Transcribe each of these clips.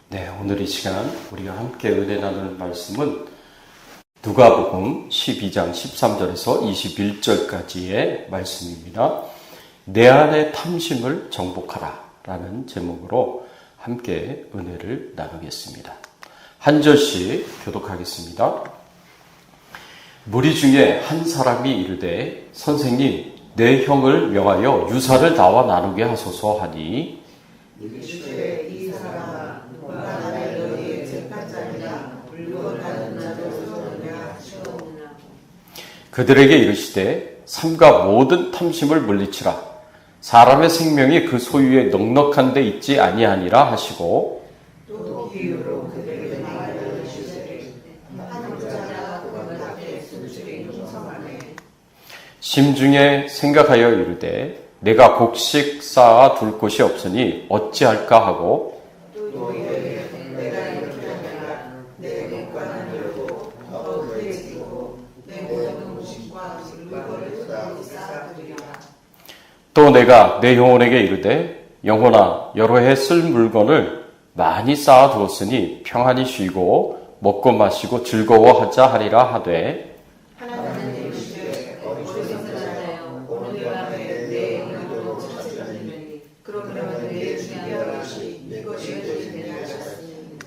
네, 오늘 이 시간 우리가 함께 은혜 나눌 말씀은 누가복음 12장 13절에서 21절까지의 말씀입니다. 내 안의 탐심을 정복하라 라는 제목으로 함께 은혜를 나누겠습니다. 한 절씩 교독하겠습니다. 무리 중에 한 사람이 이르되 선생님 내 형을 명하여 유사를 나와 나누게 하소서 하니 이르시되 이 사람아 누가 나를 너희의 재판장이라 물건 하는 자를 소원하냐 하시오니라. 그들에게 이르시되 삼가 모든 탐심을 물리치라. 사람의 생명이 그 소유에 넉넉한 데 있지 아니하니라 하시고 또 비유로 그들에게 말하여 이르시되 한 부자가 그것 앞에 숨죽이 형성하네. 심중에 생각하여 이르되 내가 곡식 쌓아 둘 곳이 없으니 어찌할까 하고 또 이르되 내가 이렇게 하니라. 내 객관을 열고 더 크게 지고 내 모든 음식과 물건을 쏟아 쌓아두리라. 또 내가 내 영혼에게 이르되 영혼아 여러 해 쓸 물건을 많이 쌓아 두었으니 평안히 쉬고 먹고 마시고 즐거워하자 하리라 하되 하나님은 이르시되 어리석은 자여 오늘 밤에 내 영혼으로 찾으려니 그러면 내 중요한 것이 이것이 되리니 하셨으니.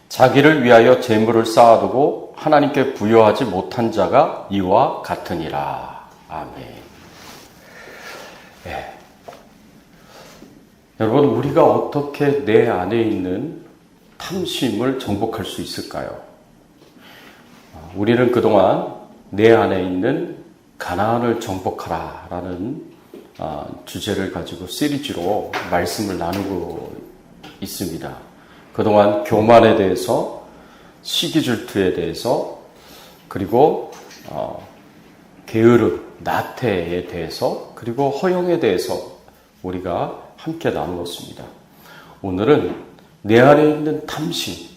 자기를 위하여 재물을 쌓아두고 하나님께 부여하지 못한 자가 이와 같으니라. 아멘. 네. 여러분, 우리가 어떻게 내 안에 있는 탐심을 정복할 수 있을까요? 우리는 그동안 내 안에 있는 가나안을 정복하라 라는 주제를 가지고 시리즈로 말씀을 나누고 있습니다. 그동안 교만에 대해서, 시기질투에 대해서, 그리고 게으름, 나태에 대해서, 그리고 허영에 대해서 우리가 함께 나누었습니다. 오늘은 내 안에 있는 탐심,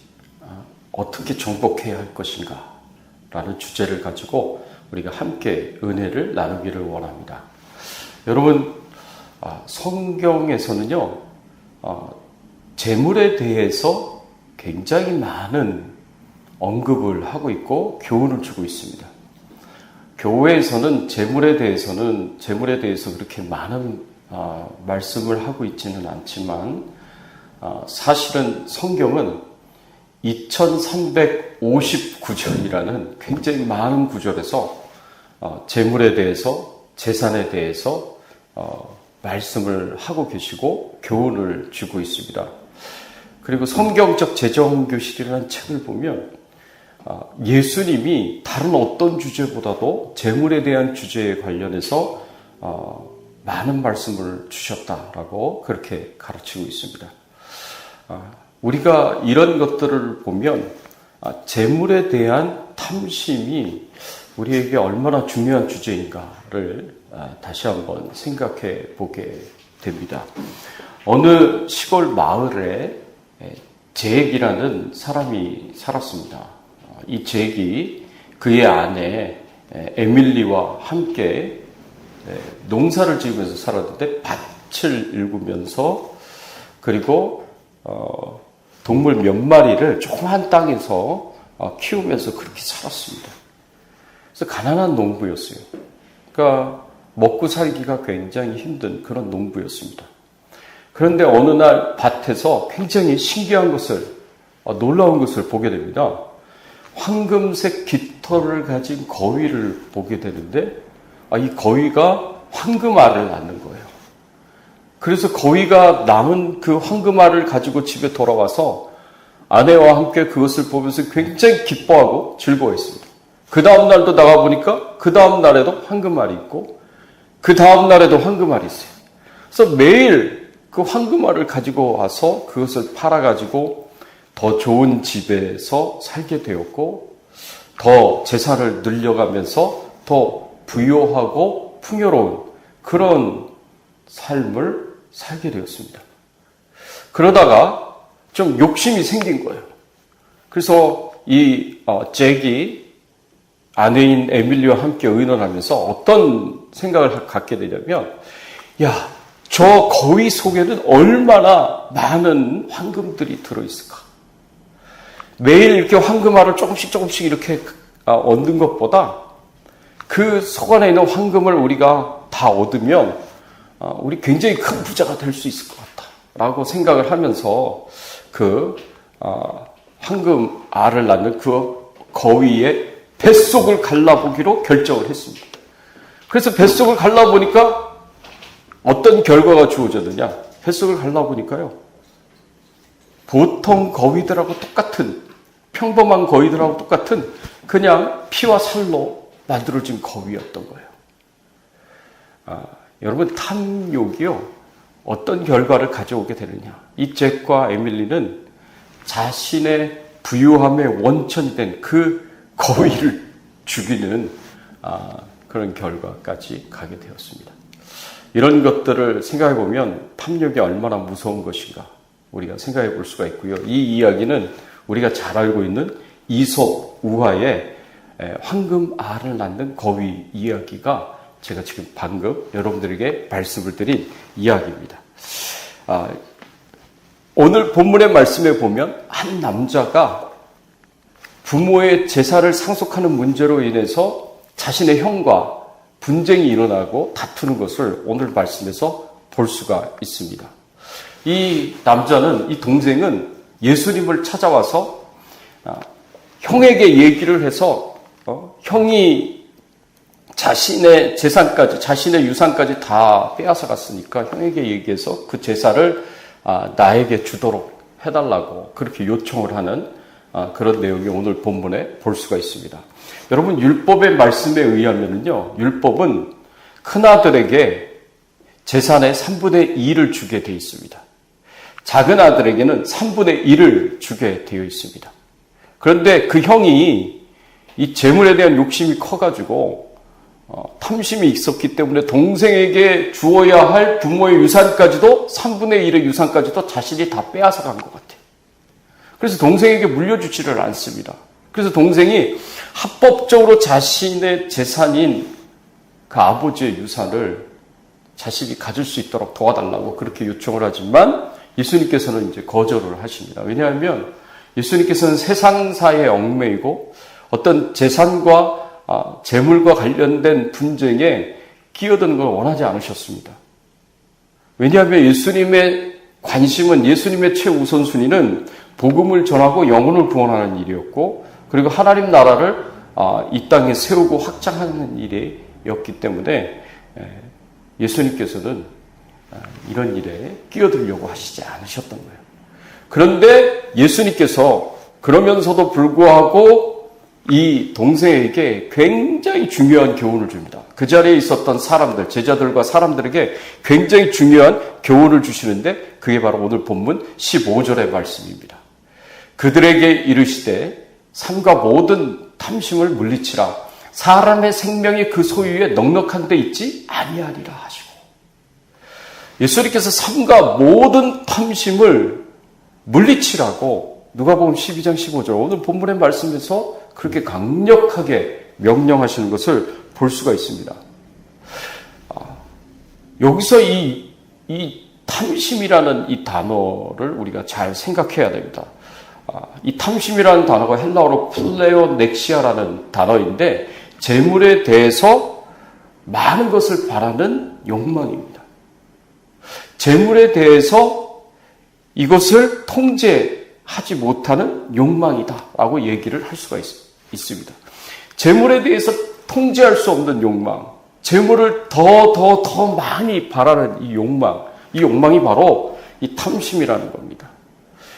어떻게 정복해야 할 것인가 라는 주제를 가지고 우리가 함께 은혜를 나누기를 원합니다. 여러분, 성경에서는요, 재물에 대해서 굉장히 많은 언급을 하고 있고 교훈을 주고 있습니다. 교회에서는 재물에 대해서 그렇게 많은 말씀을 하고 있지는 않지만 사실은 성경은 2359절이라는 굉장히 많은 구절에서 재물에 대해서, 재산에 대해서 말씀을 하고 계시고 교훈을 주고 있습니다. 그리고 성경적 재정교실이라는 책을 보면 예수님이 다른 어떤 주제보다도 재물에 대한 주제에 관련해서 많은 말씀을 주셨다라고 그렇게 가르치고 있습니다. 우리가 이런 것들을 보면 재물에 대한 탐심이 우리에게 얼마나 중요한 주제인가를 다시 한번 생각해 보게 됩니다. 어느 시골 마을에 잭이라는 사람이 살았습니다. 이 잭이 그의 아내 에밀리와 함께 농사를 지으면서 살았는데 밭을 일구면서 그리고 동물 몇 마리를 조그만 땅에서 키우면서 그렇게 살았습니다. 그래서 가난한 농부였어요. 그러니까 먹고 살기가 굉장히 힘든 그런 농부였습니다. 그런데 어느 날 밭에서 굉장히 신기한 것을, 놀라운 것을 보게 됩니다. 황금색 깃털을 가진 거위를 보게 되는데 이 거위가 황금알을 낳는 거예요. 그래서 거위가 낳은 그 황금알을 가지고 집에 돌아와서 아내와 함께 그것을 보면서 굉장히 기뻐하고 즐거워했습니다. 그 다음 날도 나가보니까 그 다음 날에도 황금알이 있고 그 다음 날에도 황금알이 있어요. 그래서 매일 그 황금알을 가지고 와서 그것을 팔아가지고 더 좋은 집에서 살게 되었고 더 재산을 늘려가면서 더 부유하고 풍요로운 그런 삶을 살게 되었습니다. 그러다가 좀 욕심이 생긴 거예요. 그래서 이 잭이 아내인 에밀리와 함께 의논하면서 어떤 생각을 갖게 되냐면, 야, 저 거위 속에는 얼마나 많은 황금들이 들어있을까? 매일 이렇게 황금알을 조금씩 이렇게 얻는 것보다 그 속 안에 있는 황금을 우리가 다 얻으면 우리 굉장히 큰 부자가 될 수 있을 것 같다라고 생각을 하면서 그 황금 알을 낳는 그 거위의 뱃속을 갈라보기로 결정을 했습니다. 그래서 뱃속을 갈라보니까 어떤 결과가 주어졌느냐? 뱃속을 갈라보니까요, 보통 거위들하고 똑같은, 평범한 거위들하고 똑같은 그냥 피와 살로 만들어진 거위였던 거예요. 여러분, 탐욕이요, 어떤 결과를 가져오게 되느냐? 이 잭과 에밀리는 자신의 부유함의 원천이 된 그 거위를 죽이는 그런 결과까지 가게 되었습니다. 이런 것들을 생각해 보면 탐욕이 얼마나 무서운 것인가 우리가 생각해 볼 수가 있고요. 이 이야기는 우리가 잘 알고 있는 이솝 우화의 황금 알을 낳는 거위 이야기가 제가 지금 방금 여러분들에게 말씀을 드린 이야기입니다. 오늘 본문의 말씀에 보면 한 남자가 부모의 제사를 상속하는 문제로 인해서 자신의 형과 분쟁이 일어나고 다투는 것을 오늘 말씀에서 볼 수가 있습니다. 이 남자는, 이 동생은 예수님을 찾아와서 형에게 얘기를 해서 형이 자신의 재산까지, 자신의 유산까지 다 빼앗아 갔으니까 형에게 얘기해서 그 제사를 나에게 주도록 해달라고 그렇게 요청을 하는 그런 내용이 오늘 본문에 볼 수가 있습니다. 여러분, 율법의 말씀에 의하면요, 율법은 큰아들에게 재산의 3분의 2를 주게 되어 있습니다. 작은 아들에게는 3분의 1을 주게 되어 있습니다. 그런데 그 형이 이 재물에 대한 욕심이 커가지고 탐심이 있었기 때문에 동생에게 주어야 할 부모의 유산까지도 3분의 1의 유산까지도 자신이 다 빼앗아 간 것 같아요. 그래서 동생에게 물려주지를 않습니다. 그래서 동생이 합법적으로 자신의 재산인 그 아버지의 유산을 자신이 가질 수 있도록 도와달라고 그렇게 요청을 하지만 예수님께서는 이제 거절을 하십니다. 왜냐하면 예수님께서는 세상사에 얽매이고 어떤 재산과 재물과 관련된 분쟁에 끼어드는 걸 원하지 않으셨습니다. 왜냐하면 예수님의 관심은, 예수님의 최우선순위는 복음을 전하고 영혼을 구원하는 일이었고, 그리고 하나님 나라를 이 땅에 세우고 확장하는 일이었기 때문에 예수님께서는 이런 일에 끼어들려고 하시지 않으셨던 거예요. 그런데 예수님께서 그러면서도 불구하고 이 동생에게 굉장히 중요한 교훈을 줍니다. 그 자리에 있었던 사람들, 제자들과 사람들에게 굉장히 중요한 교훈을 주시는데 그게 바로 오늘 본문 15절의 말씀입니다. 그들에게 이르시되 삼가 모든 탐심을 물리치라. 사람의 생명이 그 소유에 넉넉한 데 있지 아니하리라 하시고, 예수님께서 삼가 모든 탐심을 물리치라고 누가복음 12장 15절 오늘 본문의 말씀에서 그렇게 강력하게 명령하시는 것을 볼 수가 있습니다. 여기서 이 탐심이라는 이 단어를 우리가 잘 생각해야 됩니다. 이 탐심이라는 단어가 헬라어로 플레오넥시아라는 단어인데 재물에 대해서 많은 것을 바라는 욕망입니다. 재물에 대해서 이것을 통제하지 못하는 욕망이다라고 얘기를 할 수가 있습니다. 재물에 대해서 통제할 수 없는 욕망, 재물을 더 많이 바라는 이 욕망이 바로 이 탐심이라는 겁니다.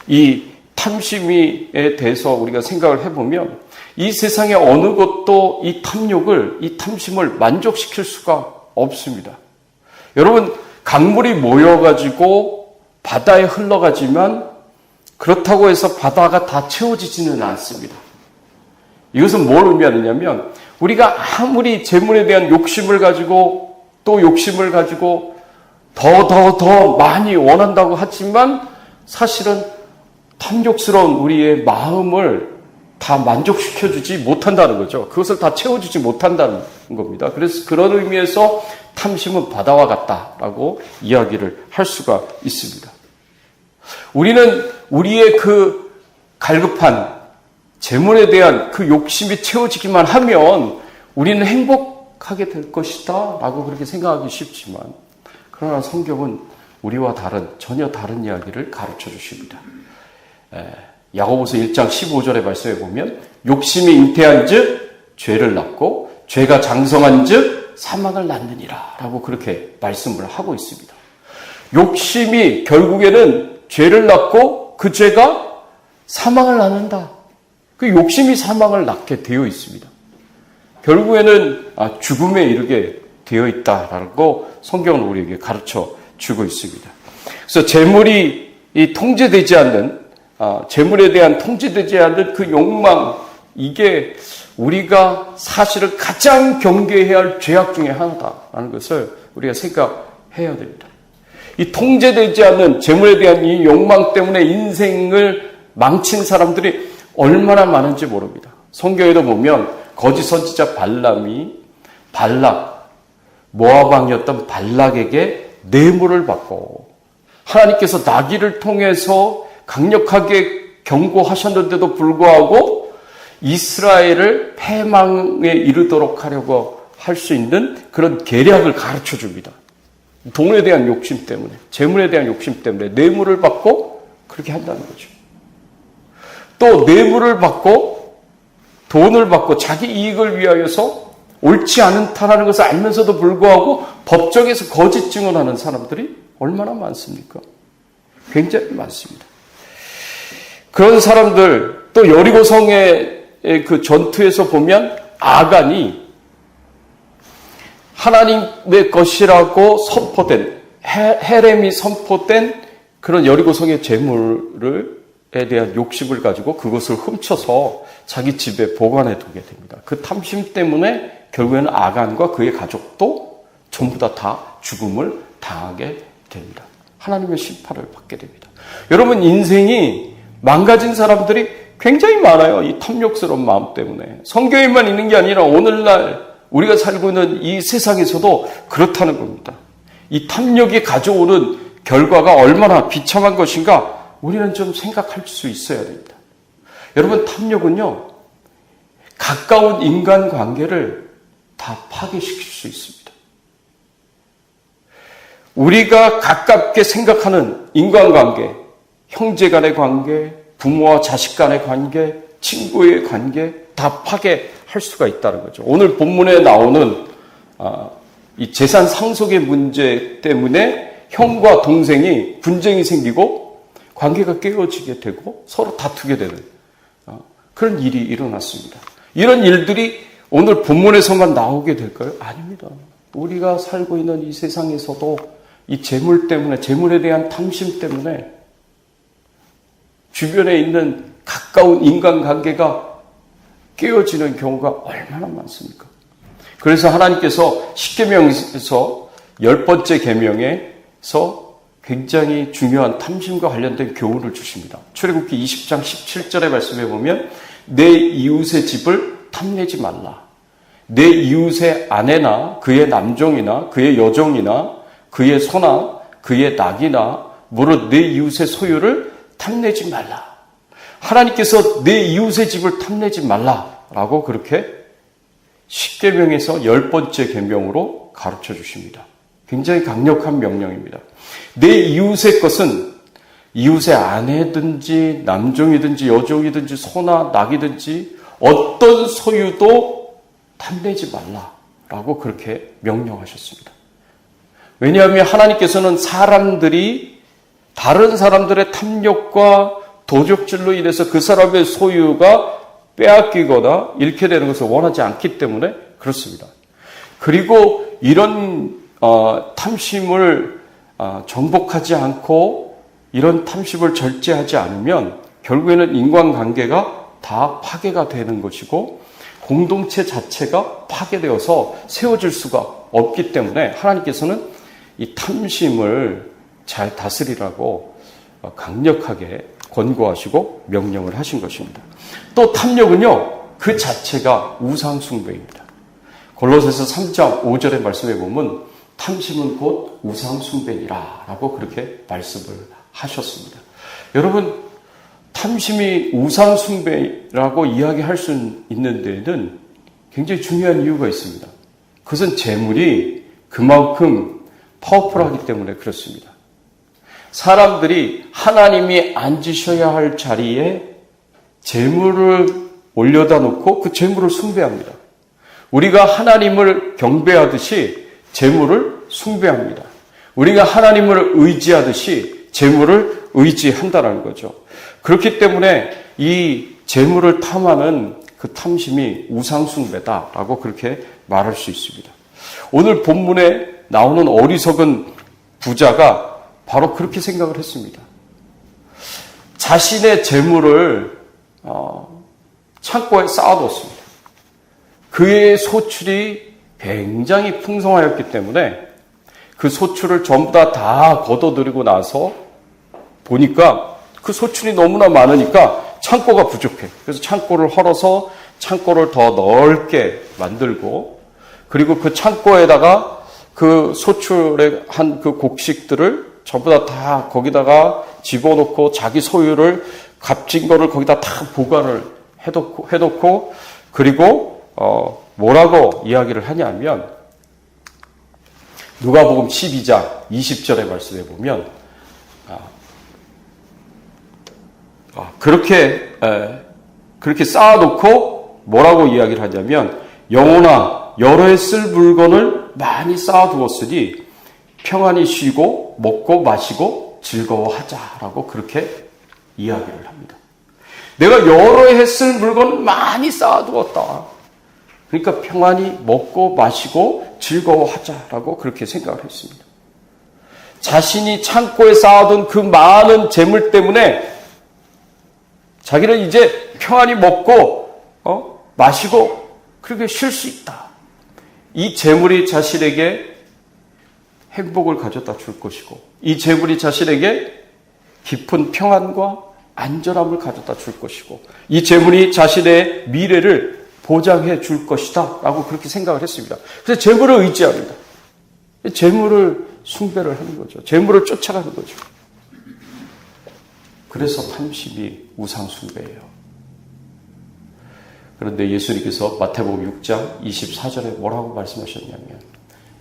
이 탐심에 대해서 우리가 생각을 해보면 이 세상의 어느 것도 이 탐심을 만족시킬 수가 없습니다. 여러분, 강물이 모여가지고 바다에 흘러가지만 그렇다고 해서 바다가 다 채워지지는 않습니다. 이것은 뭘 의미하느냐면 우리가 아무리 재물에 대한 욕심을 가지고 또 욕심을 가지고 더 많이 원한다고 하지만 사실은 탐욕스러운 우리의 마음을 다 만족시켜주지 못한다는 거죠. 그것을 다 채워주지 못한다는 겁니다. 그래서 그런 의미에서 탐심은 바다와 같다라고 이야기를 할 수가 있습니다. 우리는 우리의 그 갈급한 재물에 대한 그 욕심이 채워지기만 하면 우리는 행복하게 될 것이다 라고 그렇게 생각하기 쉽지만, 그러나 성경은 우리와 전혀 다른 이야기를 가르쳐 주십니다. 야고보서 1장 15절의 말씀에 보면 욕심이 잉태한 즉 죄를 낳고 죄가 장성한 즉 사망을 낳느니라 라고 그렇게 말씀을 하고 있습니다. 욕심이 결국에는 죄를 낳고 그 죄가 사망을 낳는다. 그 욕심이 사망을 낳게 되어 있습니다. 결국에는 죽음에 이르게 되어 있다라고 성경은 우리에게 가르쳐 주고 있습니다. 그래서 재물이 통제되지 않는, 재물에 대한 통제되지 않는 그 욕망, 이게 우리가 사실은 가장 경계해야 할 죄악 중에 하나다라는 것을 우리가 생각해야 됩니다. 이 통제되지 않는 재물에 대한 이 욕망 때문에 인생을 망친 사람들이 얼마나 많은지 모릅니다. 성경에도 보면 거짓 선지자 발람이 모압 왕이었던 발락에게 뇌물을 받고 하나님께서 나귀를 통해서 강력하게 경고하셨는데도 불구하고 이스라엘을 패망에 이르도록 하려고 할 수 있는 그런 계략을 가르쳐 줍니다. 돈에 대한 욕심 때문에, 재물에 대한 욕심 때문에 뇌물을 받고 그렇게 한다는 거죠. 또 뇌물을 받고 돈을 받고 자기 이익을 위하여서 옳지 않다라는 것을 알면서도 불구하고 법정에서 거짓 증언하는 사람들이 얼마나 많습니까? 굉장히 많습니다. 그런 사람들, 또 여리고성의 그 전투에서 보면 아간이 하나님의 것이라고 선포된, 헤렘이 선포된 그런 여리고성의 재물에 대한 욕심을 가지고 그것을 훔쳐서 자기 집에 보관해 두게 됩니다. 그 탐심 때문에 결국에는 아간과 그의 가족도 전부 다 죽음을 당하게 됩니다. 하나님의 심판을 받게 됩니다. 여러분, 인생이 망가진 사람들이 굉장히 많아요. 이 탐욕스러운 마음 때문에. 성경에만 있는 게 아니라 오늘날 우리가 살고 있는 이 세상에서도 그렇다는 겁니다. 이 탐욕이 가져오는 결과가 얼마나 비참한 것인가 우리는 좀 생각할 수 있어야 됩니다. 여러분, 탐욕은요, 가까운 인간관계를 다 파괴시킬 수 있습니다. 우리가 가깝게 생각하는 인간관계, 형제 간의 관계, 부모와 자식 간의 관계, 친구의 관계 다 파괴할 수가 있다는 거죠. 오늘 본문에 나오는 이 재산 상속의 문제 때문에 형과 동생이 분쟁이 생기고 관계가 깨어지게 되고 서로 다투게 되는 그런 일이 일어났습니다. 이런 일들이 오늘 본문에서만 나오게 될까요? 아닙니다. 우리가 살고 있는 이 세상에서도 이 재물 때문에, 재물에 대한 탐심 때문에 주변에 있는 가까운 인간관계가 깨어지는 경우가 얼마나 많습니까? 그래서 하나님께서 십계명에서 10번째 계명에서 굉장히 중요한 탐심과 관련된 교훈을 주십니다. 출애굽기 20장 17절의 말씀에 보면 내 이웃의 집을 탐내지 말라. 내 이웃의 아내나 그의 남종이나 그의 여종이나 그의 소나 그의 낙이나 무릇 내 이웃의 소유를 탐내지 말라. 하나님께서 내 이웃의 집을 탐내지 말라라고 그렇게 십계명에서 10번째 계명으로 가르쳐 주십니다. 굉장히 강력한 명령입니다. 내 이웃의 것은 이웃의 아내든지 남종이든지 여종이든지 소나 낙이든지 어떤 소유도 탐내지 말라라고 그렇게 명령하셨습니다. 왜냐하면 하나님께서는 사람들이 다른 사람들의 탐욕과 도적질로 인해서 그 사람의 소유가 빼앗기거나 잃게 되는 것을 원하지 않기 때문에 그렇습니다. 그리고 이런 탐심을 정복하지 않고 이런 탐심을 절제하지 않으면 결국에는 인간관계가 다 파괴가 되는 것이고 공동체 자체가 파괴되어서 세워질 수가 없기 때문에 하나님께서는 이 탐심을 잘 다스리라고 강력하게 권고하시고 명령을 하신 것입니다. 또 탐욕은요, 그 자체가 우상숭배입니다. 골로새서 3장 5절의 말씀에 보면 탐심은 곧 우상숭배니라 라고 그렇게 말씀을 하셨습니다. 여러분, 탐심이 우상숭배라고 이야기할 수 있는 데에는 굉장히 중요한 이유가 있습니다. 그것은 재물이 그만큼 파워풀하기 때문에 그렇습니다. 사람들이 하나님이 앉으셔야 할 자리에 재물을 올려다 놓고 그 재물을 숭배합니다. 우리가 하나님을 경배하듯이 재물을 숭배합니다. 우리가 하나님을 의지하듯이 재물을 의지한다는 거죠. 그렇기 때문에 이 재물을 탐하는 그 탐심이 우상숭배다라고 그렇게 말할 수 있습니다. 오늘 본문에 나오는 어리석은 부자가 바로 그렇게 생각을 했습니다. 자신의 재물을 창고에 쌓아뒀습니다. 그의 소출이 굉장히 풍성하였기 때문에 그 소출을 전부 다 걷어들이고 나서 보니까 그 소출이 너무나 많으니까 창고가 부족해. 그래서 창고를 헐어서 창고를 더 넓게 만들고, 그리고 그 창고에다가 그 소출의 한 그 곡식들을 전부 다 거기다가 집어넣고 자기 소유를 값진 거를 거기다 다 보관을 해놓고 그리고 뭐라고 이야기를 하냐면 누가복음 12장 20절의 말씀에 보면 그렇게 쌓아놓고 뭐라고 이야기를 하냐면 영혼아 여러 해 쓸 물건을 많이 쌓아두었으니 평안히 쉬고 먹고 마시고 즐거워하자라고 그렇게 이야기를 합니다. 내가 여러 해 쓸 물건을 많이 쌓아두었다. 그러니까 평안히 먹고 마시고 즐거워하자라고 그렇게 생각을 했습니다. 자신이 창고에 쌓아둔 그 많은 재물 때문에 자기는 이제 평안히 먹고 마시고 그렇게 쉴 수 있다. 이 재물이 자신에게 행복을 가져다 줄 것이고 이 재물이 자신에게 깊은 평안과 안전함을 가져다 줄 것이고 이 재물이 자신의 미래를 보장해 줄 것이다 라고 그렇게 생각을 했습니다. 그래서 재물을 의지합니다. 재물을 숭배를 하는 거죠. 재물을 쫓아가는 거죠. 그래서 탐심이 우상숭배예요. 그런데 예수님께서 마태복음 6장 24절에 뭐라고 말씀하셨냐면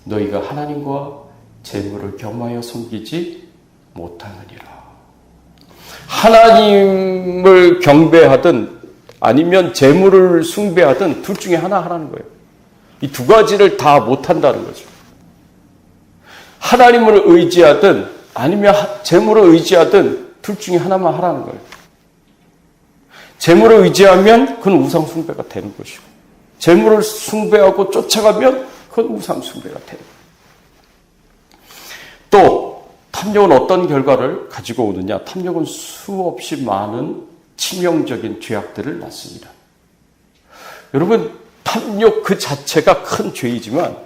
너희가 하나님과 재물을 겸하여 섬기지 못하느니라. 하나님을 경배하든 아니면 재물을 숭배하든 둘 중에 하나 하라는 거예요. 이 두 가지를 다 못한다는 거죠. 하나님을 의지하든 아니면 재물을 의지하든 둘 중에 하나만 하라는 거예요. 재물을 의지하면 그건 우상숭배가 되는 것이고 재물을 숭배하고 쫓아가면 그건 우상숭배가 되는 거예요. 또 탐욕은 어떤 결과를 가지고 오느냐? 탐욕은 수없이 많은 치명적인 죄악들을 낳습니다. 여러분, 탐욕 그 자체가 큰 죄이지만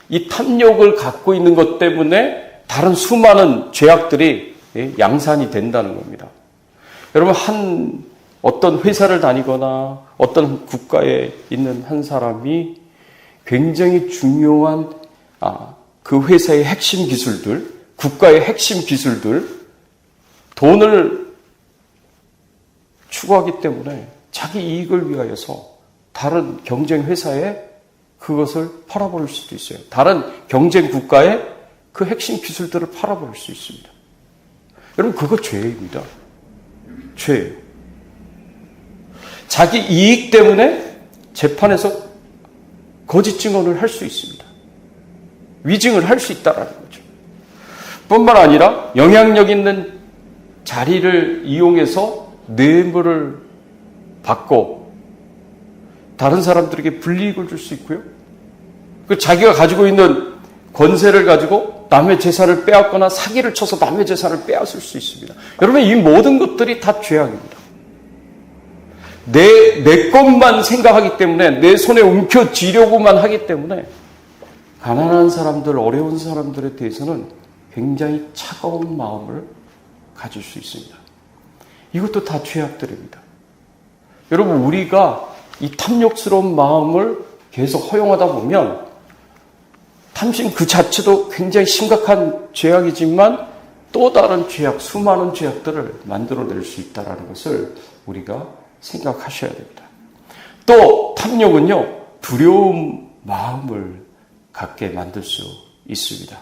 이 탐욕을 갖고 있는 것 때문에 다른 수많은 죄악들이 양산이 된다는 겁니다. 여러분, 어떤 회사를 다니거나 어떤 국가에 있는 한 사람이 굉장히 중요한 그 회사의 핵심 기술들, 국가의 핵심 기술들, 돈을 추구하기 때문에 자기 이익을 위하여서 다른 경쟁 회사에 그것을 팔아버릴 수도 있어요. 다른 경쟁 국가에 그 핵심 기술들을 팔아버릴 수 있습니다. 여러분, 그거 죄입니다. 죄예요. 자기 이익 때문에 재판에서 거짓 증언을 할 수 있습니다. 위증을 할 수 있다는 거죠. 뿐만 아니라 영향력 있는 자리를 이용해서 뇌물을 받고 다른 사람들에게 불이익을 줄 수 있고요. 그 자기가 가지고 있는 권세를 가지고 남의 재산을 빼앗거나 사기를 쳐서 남의 재산을 빼앗을 수 있습니다. 여러분, 이 모든 것들이 다 죄악입니다. 내 것만 생각하기 때문에 내 손에 움켜쥐려고만 하기 때문에 가난한 사람들, 어려운 사람들에 대해서는 굉장히 차가운 마음을 가질 수 있습니다. 이것도 다 죄악들입니다. 여러분, 우리가 이 탐욕스러운 마음을 계속 허용하다 보면 탐심 그 자체도 굉장히 심각한 죄악이지만 또 다른 죄악, 수많은 죄악들을 만들어낼 수 있다는 것을 우리가 생각하셔야 됩니다. 또 탐욕은요, 두려움 마음을 갖게 만들 수 있습니다.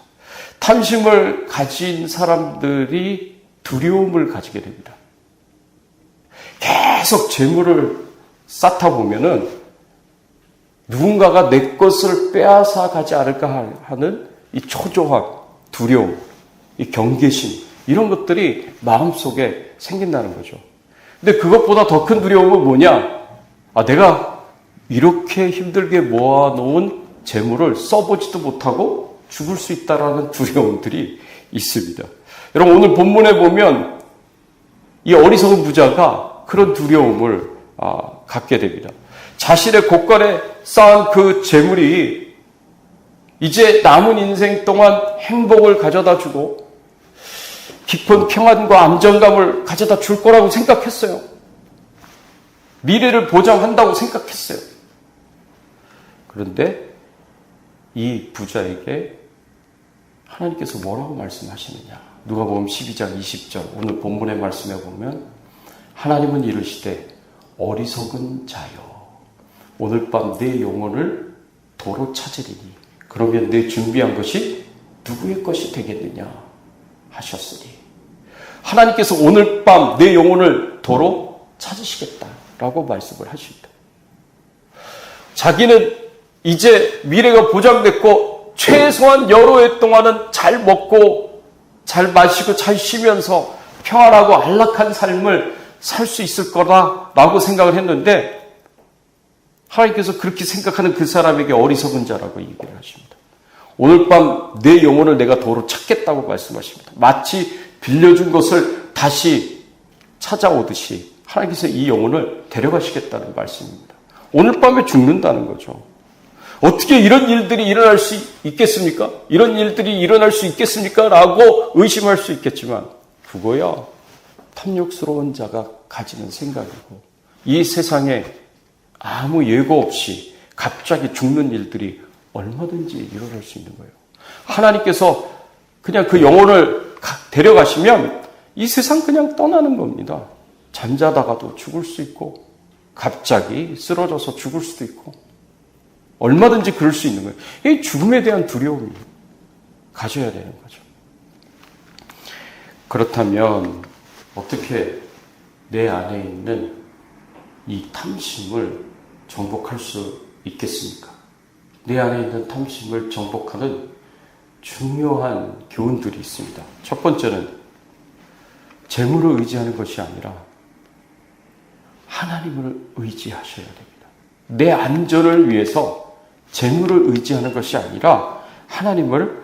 탐심을 가진 사람들이 두려움을 가지게 됩니다. 계속 재물을 쌓다 보면은 누군가가 내 것을 빼앗아 가지 않을까 하는 이 초조함, 두려움, 이 경계심, 이런 것들이 마음속에 생긴다는 거죠. 근데 그것보다 더 큰 두려움은 뭐냐? 내가 이렇게 힘들게 모아놓은 재물을 써보지도 못하고 죽을 수 있다라는 두려움들이 있습니다. 여러분, 오늘 본문에 보면 이 어리석은 부자가 그런 두려움을 갖게 됩니다. 자신의 곳간에 쌓은 그 재물이 이제 남은 인생 동안 행복을 가져다 주고 깊은 평안과 안정감을 가져다 줄 거라고 생각했어요. 미래를 보장한다고 생각했어요. 그런데 이 부자에게 하나님께서 뭐라고 말씀하시느냐? 누가복음 12장 20절 오늘 본문의 말씀에 보면 하나님은 이르시되 어리석은 자여 오늘 밤 내 영혼을 도로 찾으리니 그러면 내 준비한 것이 누구의 것이 되겠느냐 하셨으니 하나님께서 오늘 밤 내 영혼을 도로 찾으시겠다라고 말씀을 하십니다. 자기는 이제 미래가 보장됐고 최소한 여러 해 동안은 잘 먹고 잘 마시고 잘 쉬면서 평안하고 안락한 삶을 살 수 있을 거다라고 생각을 했는데 하나님께서 그렇게 생각하는 그 사람에게 어리석은 자라고 얘기를 하십니다. 오늘 밤 내 영혼을 내가 도로 찾겠다고 말씀하십니다. 마치 빌려준 것을 다시 찾아오듯이 하나님께서 이 영혼을 데려가시겠다는 말씀입니다. 오늘 밤에 죽는다는 거죠. 어떻게 이런 일들이 일어날 수 있겠습니까? 이런 일들이 일어날 수 있겠습니까? 라고 의심할 수 있겠지만 그거야 탐욕스러운 자가 가지는 생각이고 이 세상에 아무 예고 없이 갑자기 죽는 일들이 얼마든지 일어날 수 있는 거예요. 하나님께서 그냥 그 영혼을 데려가시면 이 세상 그냥 떠나는 겁니다. 잠자다가도 죽을 수 있고 갑자기 쓰러져서 죽을 수도 있고 얼마든지 그럴 수 있는 거예요. 이 죽음에 대한 두려움이 가져야 되는 거죠. 그렇다면 어떻게 내 안에 있는 이 탐심을 정복할 수 있겠습니까? 내 안에 있는 탐심을 정복하는 중요한 교훈들이 있습니다. 첫 번째는 재물을 의지하는 것이 아니라 하나님을 의지하셔야 됩니다. 내 안전을 위해서 재물을 의지하는 것이 아니라 하나님을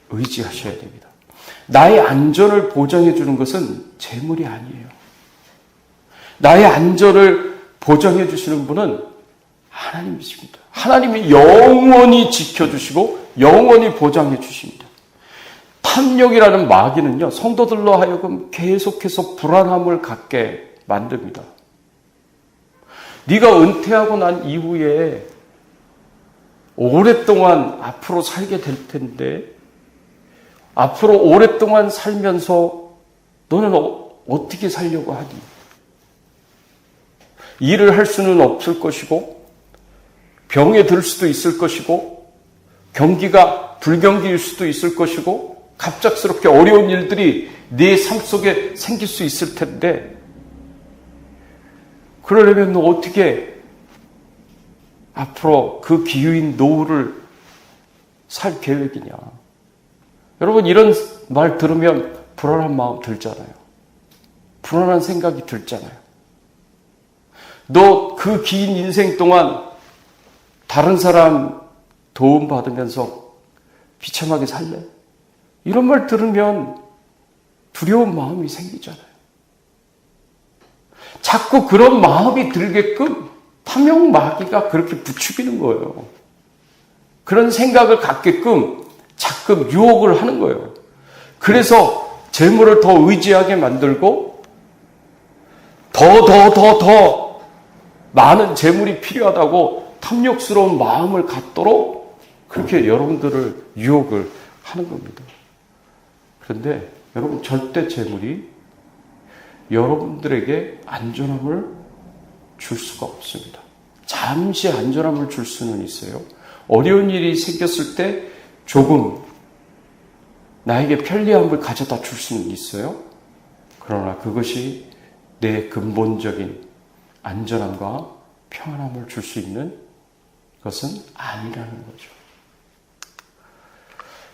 의지하셔야 됩니다. 나의 안전을 보장해 주는 것은 재물이 아니에요. 나의 안전을 보장해 주시는 분은 하나님이십니다. 하나님이 영원히 지켜주시고 영원히 보장해 주십니다. 탐욕이라는 마귀는요, 성도들로 하여금 계속해서 불안함을 갖게 만듭니다. 네가 은퇴하고 난 이후에 오랫동안 앞으로 살게 될 텐데 앞으로 오랫동안 살면서 너는 어떻게 살려고 하니? 일을 할 수는 없을 것이고 병에 들 수도 있을 것이고 경기가 불경기일 수도 있을 것이고 갑작스럽게 어려운 일들이 네 삶 속에 생길 수 있을 텐데 그러려면 너 어떻게 앞으로 그 기후인 노후를 살 계획이냐? 여러분 이런 말 들으면 불안한 마음 들잖아요. 불안한 생각이 들잖아요. 너 그 긴 인생 동안 다른 사람 도움 받으면서 비참하게 살래? 이런 말 들으면 두려운 마음이 생기잖아요. 자꾸 그런 마음이 들게끔 탐욕 마귀가 그렇게 부추기는 거예요. 그런 생각을 갖게끔 자꾸 유혹을 하는 거예요. 그래서 재물을 더 의지하게 만들고 더 많은 재물이 필요하다고 탐욕스러운 마음을 갖도록 그렇게 여러분들을 유혹을 하는 겁니다. 그런데 여러분, 절대 재물이 여러분들에게 안전함을 줄 수가 없습니다. 잠시 안전함을 줄 수는 있어요. 어려운 일이 생겼을 때 조금 나에게 편리함을 가져다 줄 수는 있어요. 그러나 그것이 내 근본적인 안전함과 평안함을 줄 수 있는 것은 아니라는 거죠.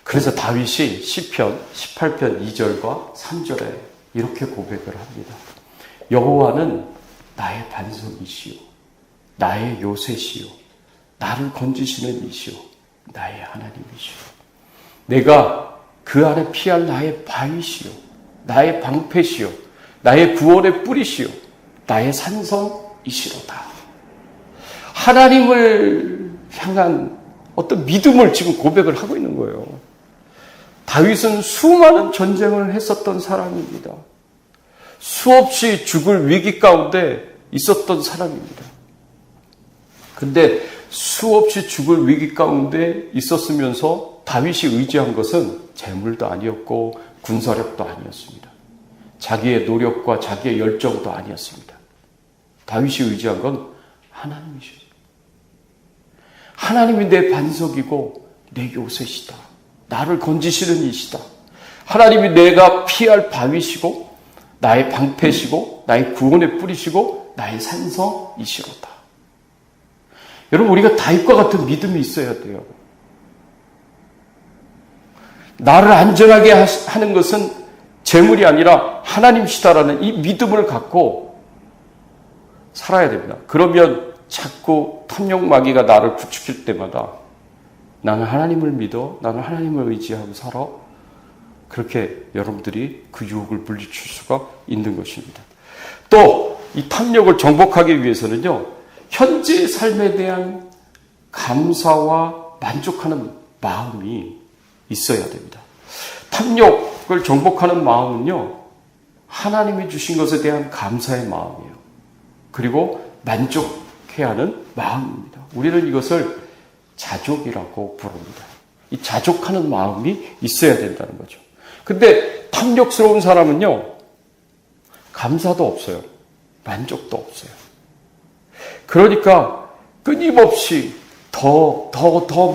그래서 다윗이 시편 18편 2절과 3절에 이렇게 고백을 합니다. 여호와는 나의 반석이시요 나의 요새시요 나를 건지시는 이시요 나의 하나님이시요 내가 그 안에 피할 나의 바위시요 나의 방패시요 나의 구원의 뿌리시요 나의 산성이시로다. 하나님을 향한 어떤 믿음을 지금 고백을 하고 있는 거예요. 다윗은 수많은 전쟁을 했었던 사람입니다. 수없이 죽을 위기 가운데 있었던 사람입니다. 근데 수없이 죽을 위기 가운데 있었으면서 다윗이 의지한 것은 재물도 아니었고 군사력도 아니었습니다. 자기의 노력과 자기의 열정도 아니었습니다. 다윗이 의지한 건 하나님이셨어요. 하나님이 내 반석이고 내 요새시다. 나를 건지시는 이시다. 하나님이 내가 피할 바위시고 나의 방패시고 나의 구원의 뿌리시고 나의 산성이시로다. 여러분, 우리가 다윗과 같은 믿음이 있어야 돼요. 나를 안전하게 하는 것은 재물이 아니라 하나님이시다라는 이 믿음을 갖고 살아야 됩니다. 그러면 자꾸 탐욕마귀가 나를 부추길 때마다 나는 하나님을 믿어, 나는 하나님을 의지하고 살아. 그렇게 여러분들이 그 유혹을 물리칠 수가 있는 것입니다. 또 이 탐욕을 정복하기 위해서는요, 현재의 삶에 대한 감사와 만족하는 마음이 있어야 됩니다. 탐욕을 정복하는 마음은요, 하나님이 주신 것에 대한 감사의 마음이에요. 그리고 만족해야 하는 마음입니다. 우리는 이것을 자족이라고 부릅니다. 이 자족하는 마음이 있어야 된다는 거죠. 근데 탐욕스러운 사람은요, 감사도 없어요. 만족도 없어요. 그러니까 끊임없이 더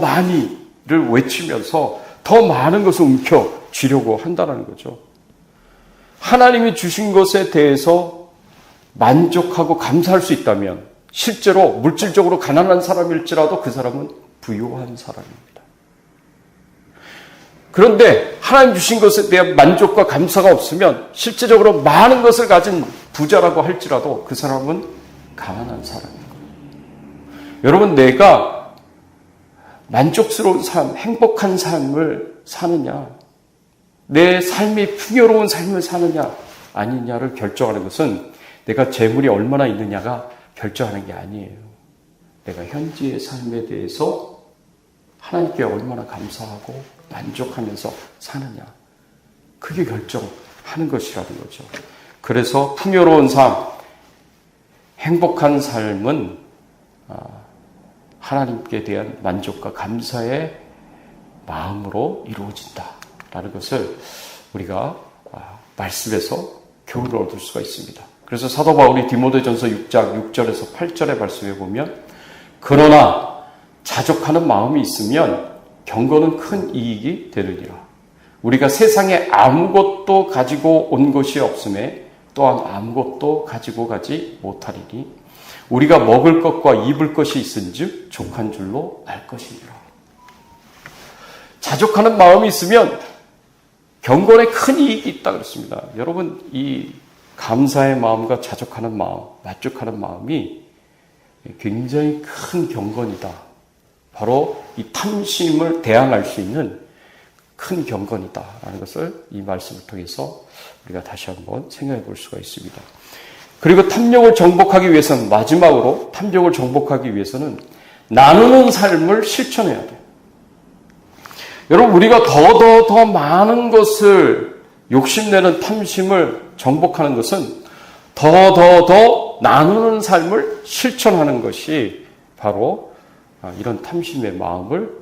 많이를 외치면서 더 많은 것을 움켜쥐려고 한다는 거죠. 하나님이 주신 것에 대해서 만족하고 감사할 수 있다면 실제로 물질적으로 가난한 사람일지라도 그 사람은 부유한 사람입니다. 그런데 하나님 주신 것에 대한 만족과 감사가 없으면 실제적으로 많은 것을 가진 부자라고 할지라도 그 사람은 가난한 사람입니다. 여러분, 내가 만족스러운 삶, 행복한 삶을 사느냐, 내 삶이 풍요로운 삶을 사느냐 아니냐를 결정하는 것은 내가 재물이 얼마나 있느냐가 결정하는 게 아니에요. 내가 현재의 삶에 대해서 하나님께 얼마나 감사하고 만족하면서 사느냐, 그게 결정하는 것이라는 거죠. 그래서 풍요로운 삶, 행복한 삶은 하나님께 대한 만족과 감사의 마음으로 이루어진다라는 것을 우리가 말씀에서 교훈을 얻을 수가 있습니다. 그래서 사도 바울이 디모데전서 6장 6절에서 8절의 말씀에 보면, 그러나 자족하는 마음이 있으면 경건은 큰 이익이 되느니라. 우리가 세상에 아무것도 가지고 온 것이 없음에 또한 아무것도 가지고 가지 못하리니 우리가 먹을 것과 입을 것이 있은즉 족한 줄로 알 것이니라. 자족하는 마음이 있으면 경건에 큰 이익이 있다 그랬습니다. 여러분, 이 감사의 마음과 자족하는 마음, 만족하는 마음이 굉장히 큰 경건이다. 바로 이 탐심을 대항할 수 있는 큰 경건이다라는 것을 이 말씀을 통해서 우리가 다시 한번 생각해 볼 수가 있습니다. 그리고 탐욕을 정복하기 위해서는, 마지막으로 탐욕을 정복하기 위해서는 나누는 삶을 실천해야 돼요. 여러분, 우리가 더 많은 것을 욕심내는 탐심을 정복하는 것은 더 나누는 삶을 실천하는 것이 바로 이런 탐심의 마음을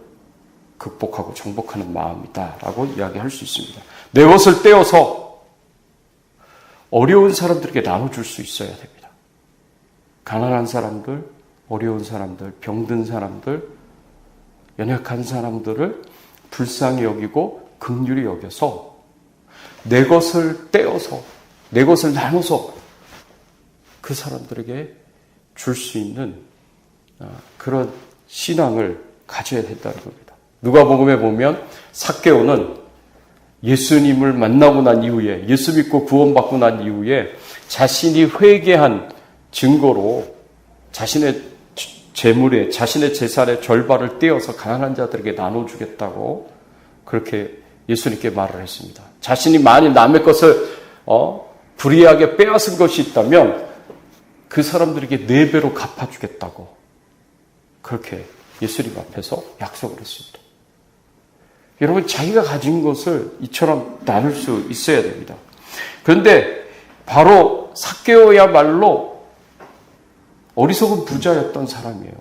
극복하고 정복하는 마음이다라고 이야기할 수 있습니다. 내 것을 떼어서 어려운 사람들에게 나눠줄 수 있어야 됩니다. 가난한 사람들, 어려운 사람들, 병든 사람들, 연약한 사람들을 불쌍히 여기고 긍휼히 여겨서 내 것을 떼어서 내 것을 나눠서 그 사람들에게 줄 수 있는 그런 신앙을 가져야 된다는 겁니다. 누가복음에 보면 삭개오는 예수님을 만나고 난 이후에 예수 믿고 구원받고 난 이후에 자신이 회개한 증거로 자신의 재물에 자신의 재산의 절반을 떼어서 가난한 자들에게 나눠주겠다고 그렇게 예수님께 말을 했습니다. 자신이 만일 남의 것을 불의하게 빼앗은 것이 있다면 그 사람들에게 4배로 갚아주겠다고 그렇게 예수님 앞에서 약속을 했습니다. 여러분, 자기가 가진 것을 이처럼 나눌 수 있어야 됩니다. 그런데 바로 삭개오야말로 어리석은 부자였던 사람이에요.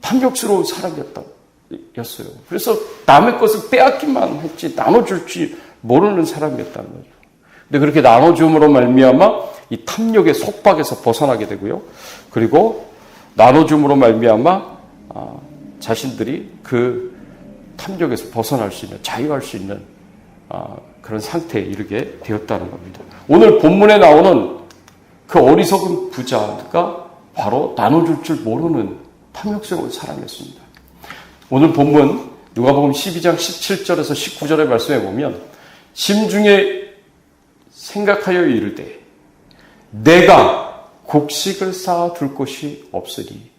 탐욕스러운 사람이었어요. 그래서 남의 것을 빼앗기만 했지 나눠줄지 모르는 사람이었다는 거죠. 근데 그렇게 나눠줌으로 말미암아 이 탐욕의 속박에서 벗어나게 되고요. 그리고 나눠줌으로 말미암아 자신들이 그 탐욕에서 벗어날 수 있는, 자유할 수 있는 그런 상태에 이르게 되었다는 겁니다. 오늘 본문에 나오는 그 어리석은 부자가 바로 나눠줄 줄 모르는 탐욕스러운 사람이었습니다. 오늘 본문 누가복음 12장 17절에서 19절의 말씀에 보면 심중에 생각하여 이르되 내가 곡식을 쌓아둘 곳이 없으니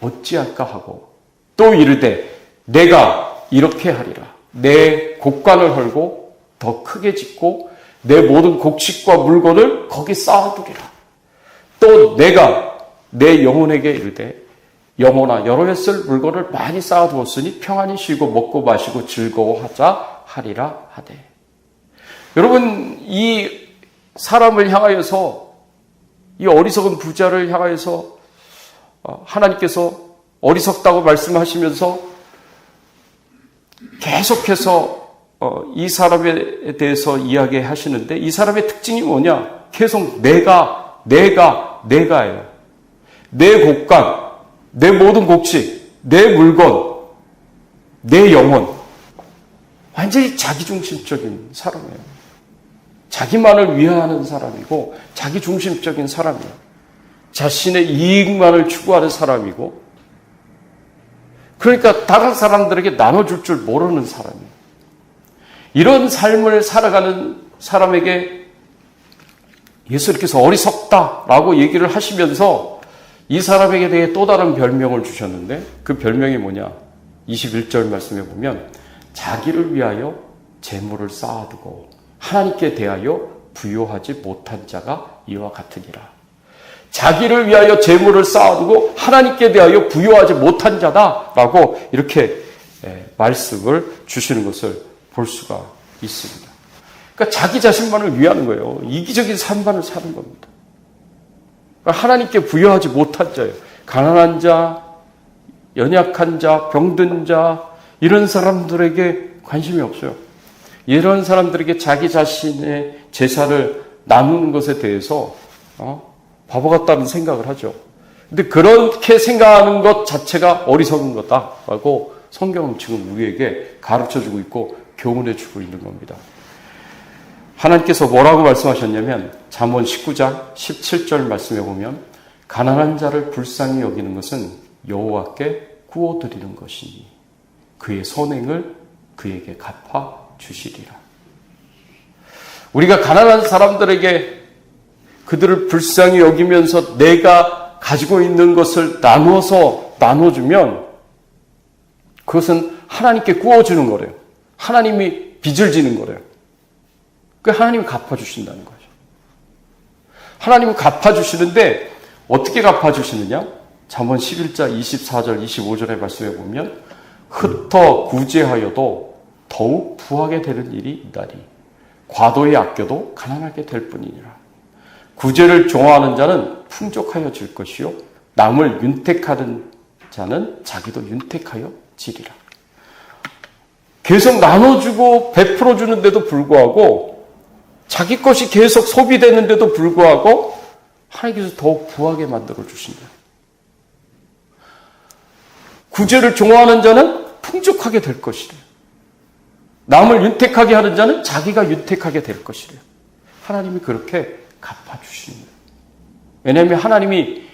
어찌할까 하고 또 이르되 내가 이렇게 하리라. 내 곡간을 헐고 더 크게 짓고 내 모든 곡식과 물건을 거기 쌓아두리라. 또 내가 내 영혼에게 이르되 영혼아 여러 해 쓸 물건을 많이 쌓아두었으니 평안히 쉬고 먹고 마시고 즐거워하자 하리라 하되. 여러분, 이 사람을 향하여서, 이 어리석은 부자를 향하여서 하나님께서 어리석다고 말씀하시면서 계속해서 이 사람에 대해서 이야기하시는데 이 사람의 특징이 뭐냐? 계속 내가예요. 내 곡간, 내 모든 곡식, 내 물건, 내 영혼. 완전히 자기중심적인 사람이에요. 자기만을 위하는 사람이고 자기중심적인 사람이에요. 자신의 이익만을 추구하는 사람이고 그러니까 다른 사람들에게 나눠줄 줄 모르는 사람이에요. 이런 삶을 살아가는 사람에게 예수님께서 어리석다라고 얘기를 하시면서 이 사람에게 대해 또 다른 별명을 주셨는데 그 별명이 뭐냐? 21절 말씀에 보면 자기를 위하여 재물을 쌓아두고 하나님께 대하여 부요하지 못한 자가 이와 같으니라. 자기를 위하여 재물을 쌓아두고 하나님께 대하여 부요하지 못한 자다라고 이렇게 말씀을 주시는 것을 볼 수가 있습니다. 그러니까 자기 자신만을 위하는 거예요. 이기적인 삶만을 사는 겁니다. 그러니까 하나님께 부요하지 못한 자예요. 가난한 자, 연약한 자, 병든 자 이런 사람들에게 관심이 없어요. 이런 사람들에게 자기 자신의 재산을 나누는 것에 대해서 바보 같다는 생각을 하죠. 근데 그렇게 생각하는 것 자체가 어리석은 거다라고 성경은 지금 우리에게 가르쳐주고 있고 교훈해주고 있는 겁니다. 하나님께서 뭐라고 말씀하셨냐면 잠언 19장 17절 말씀에 보면 가난한 자를 불쌍히 여기는 것은 여호와께 구워드리는 것이니 그의 선행을 그에게 갚아주시리라. 우리가 가난한 사람들에게 그들을 불쌍히 여기면서 내가 가지고 있는 것을 나눠주면 그것은 하나님께 구워주는 거래요. 하나님이 빚을 지는 거래요. 그 하나님이 갚아주신다는 거죠. 하나님은 갚아주시는데 어떻게 갚아주시느냐? 잠언 11장 24절 25절의 말씀에 보면 흩어 구제하여도 더욱 부하게 되는 일이 있다니 과도히 아껴도 가난하게 될 뿐이니라. 구제를 좋아하는 자는 풍족하여질 것이요 남을 윤택하는 자는 자기도 윤택하여 지리라. 계속 나눠주고 베풀어 주는데도 불구하고 자기 것이 계속 소비되는데도 불구하고 하나님께서 더욱 부하게 만들어 주신다. 구제를 좋아하는 자는 풍족하게 될 것이래. 남을 윤택하게 하는 자는 자기가 윤택하게 될 것이래. 하나님이 그렇게 갚아주시는 거예요. 왜냐하면 하나님이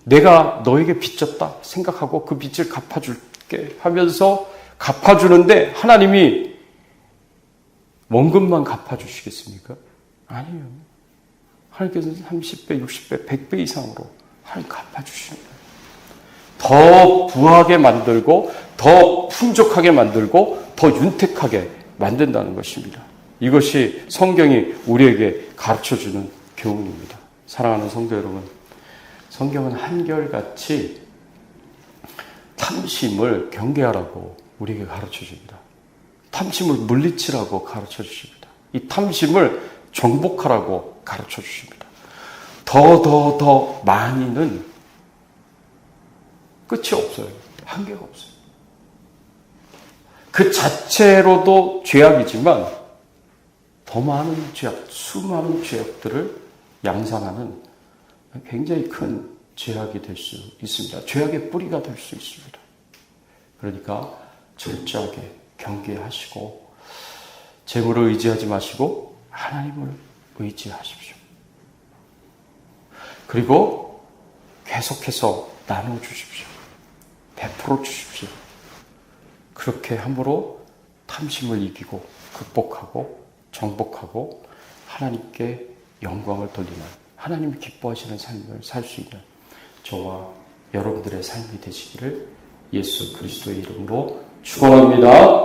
내가 너에게 빚졌다 생각하고 그 빚을 갚아줄게 하면서 갚아주는데 하나님이 원금만 갚아주시겠습니까? 아니에요. 하나님께서는 30배, 60배, 100배 이상으로 하나님 갚아주시는 거예요. 더 부하게 만들고 더 풍족하게 만들고 더 윤택하게 만든다는 것입니다. 이것이 성경이 우리에게 가르쳐주는 교훈입니다. 사랑하는 성도 여러분, 성경은 한결같이 탐심을 경계하라고 우리에게 가르쳐줍니다. 탐심을 물리치라고 가르쳐주십니다. 이 탐심을 정복하라고 가르쳐주십니다. 더 많이는 끝이 없어요. 한계가 없어요. 그 자체로도 죄악이지만 더 많은 죄악, 수많은 죄악들을 양산하는 굉장히 큰 죄악이 될 수 있습니다. 죄악의 뿌리가 될 수 있습니다. 그러니까 철저하게 경계하시고 재물을 의지하지 마시고 하나님을 의지하십시오. 그리고 계속해서 나눠주십시오. 베풀어 주십시오. 그렇게 함으로 탐심을 이기고 극복하고 정복하고 하나님께 영광을 돌리는 하나님이 기뻐하시는 삶을 살 수 있는 저와 여러분들의 삶이 되시기를 예수 그리스도의 이름으로 축원합니다.